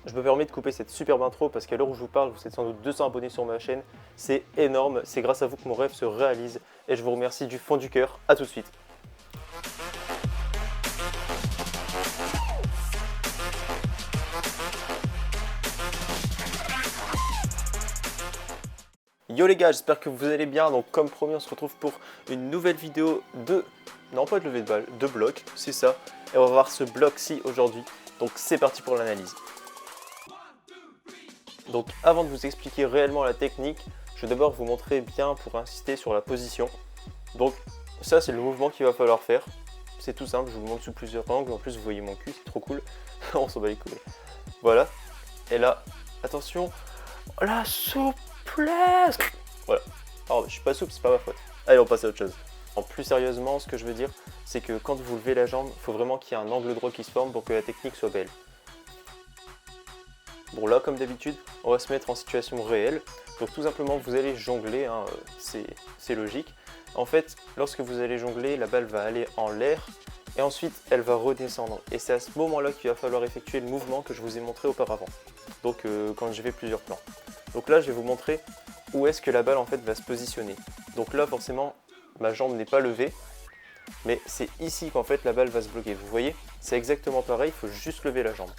Je me permets de couper cette superbe intro parce qu'à l'heure où je vous parle, vous êtes sans doute 200 abonnés sur ma chaîne. C'est énorme, c'est grâce à vous que mon rêve se réalise et je vous remercie du fond du cœur. A tout de suite. Yo les gars, j'espère que vous allez bien. Donc comme promis, on se retrouve pour une nouvelle vidéo de... Non, pas de levée de balle, de bloc, c'est ça. Et on va voir ce bloc-ci aujourd'hui. Donc c'est parti pour l'analyse. Donc avant de vous expliquer réellement la technique, je vais d'abord vous montrer bien pour insister sur la position. Donc ça c'est le mouvement qu'il va falloir faire. C'est tout simple, je vous montre sous plusieurs angles. En plus vous voyez mon cul, c'est trop cool. On s'en bat les couilles. Voilà. Et là, attention, la souplesse. Voilà. Alors je suis pas souple, c'est pas ma faute. Allez, on passe à autre chose. En plus sérieusement, ce que je veux dire, c'est que quand vous levez la jambe, il faut vraiment qu'il y ait un angle droit qui se forme pour que la technique soit belle. Bon là, comme d'habitude, on va se mettre en situation réelle. Donc tout simplement, vous allez jongler, hein, c'est logique. En fait, lorsque vous allez jongler, la balle va aller en l'air et ensuite elle va redescendre. Et c'est à ce moment-là qu'il va falloir effectuer le mouvement que je vous ai montré auparavant. Donc quand j'ai fait plusieurs plans. Donc là, je vais vous montrer où est-ce que la balle en fait va se positionner. Donc là, forcément, ma jambe n'est pas levée, mais c'est ici qu'en fait la balle va se bloquer. Vous voyez, c'est exactement pareil, il faut juste lever la jambe.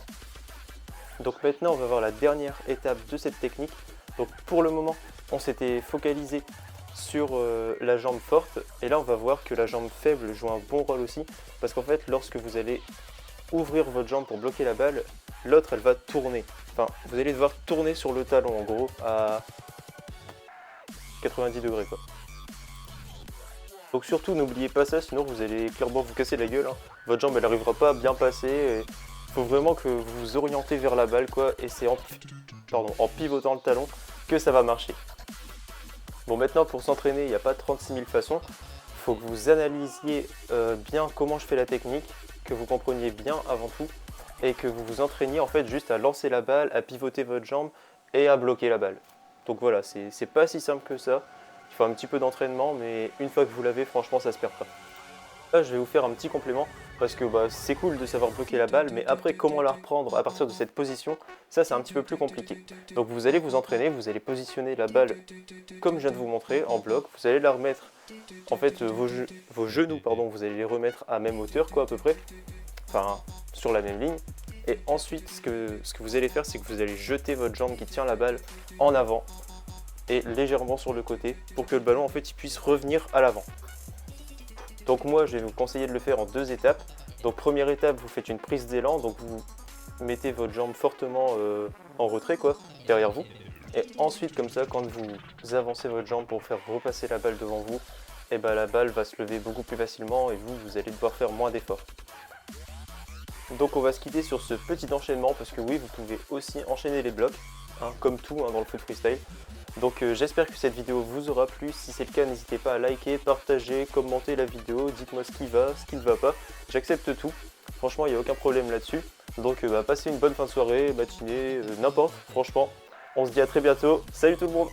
Donc maintenant on va voir la dernière étape de cette technique. Donc pour le moment on s'était focalisé sur la jambe forte et là on va voir que la jambe faible joue un bon rôle aussi parce qu'en fait lorsque vous allez ouvrir votre jambe pour bloquer la balle, l'autre elle va tourner. Enfin vous allez devoir tourner sur le talon en gros à 90 degrés quoi. Donc surtout n'oubliez pas ça, sinon vous allez clairement vous casser la gueule, hein. Votre jambe elle n'arrivera pas à bien passer. Il faut vraiment que vous vous orientez vers la balle quoi, et c'est en pivotant le talon que ça va marcher. Bon maintenant pour s'entraîner, il n'y a pas 36 000 façons. Il faut que vous analysiez bien comment je fais la technique, que vous compreniez bien avant tout, et que vous vous entraîniez en fait juste à lancer la balle, à pivoter votre jambe et à bloquer la balle. Donc voilà, c'est pas si simple que ça. Il faut un petit peu d'entraînement, mais une fois que vous l'avez, franchement ça se perd pas. Là je vais vous faire un petit complément. Parce que c'est cool de savoir bloquer la balle, mais après comment la reprendre à partir de cette position, ça c'est un petit peu plus compliqué. Donc vous allez vous entraîner, vous allez positionner la balle comme je viens de vous montrer, en bloc. Vous allez la remettre, en fait vos genoux, pardon, vous allez les remettre à même hauteur quoi à peu près, enfin sur la même ligne. Et ensuite ce que vous allez faire, c'est que vous allez jeter votre jambe qui tient la balle en avant et légèrement sur le côté pour que le ballon en fait il puisse revenir à l'avant. Donc moi je vais vous conseiller de le faire en deux étapes. Donc première étape, vous faites une prise d'élan, donc vous mettez votre jambe fortement en retrait quoi, derrière vous. Et ensuite comme ça, quand vous avancez votre jambe pour faire repasser la balle devant vous, et ben la balle va se lever beaucoup plus facilement et vous allez devoir faire moins d'efforts. Donc on va se quitter sur ce petit enchaînement parce que oui, vous pouvez aussi enchaîner les blocs, hein, comme tout hein, dans le foot freestyle. Donc j'espère que cette vidéo vous aura plu. Si c'est le cas, n'hésitez pas à liker, partager, commenter la vidéo, dites-moi ce qui va, ce qui ne va pas. J'accepte tout, franchement il n'y a aucun problème là-dessus. Donc passez une bonne fin de soirée, matinée, n'importe, franchement. On se dit à très bientôt, salut tout le monde!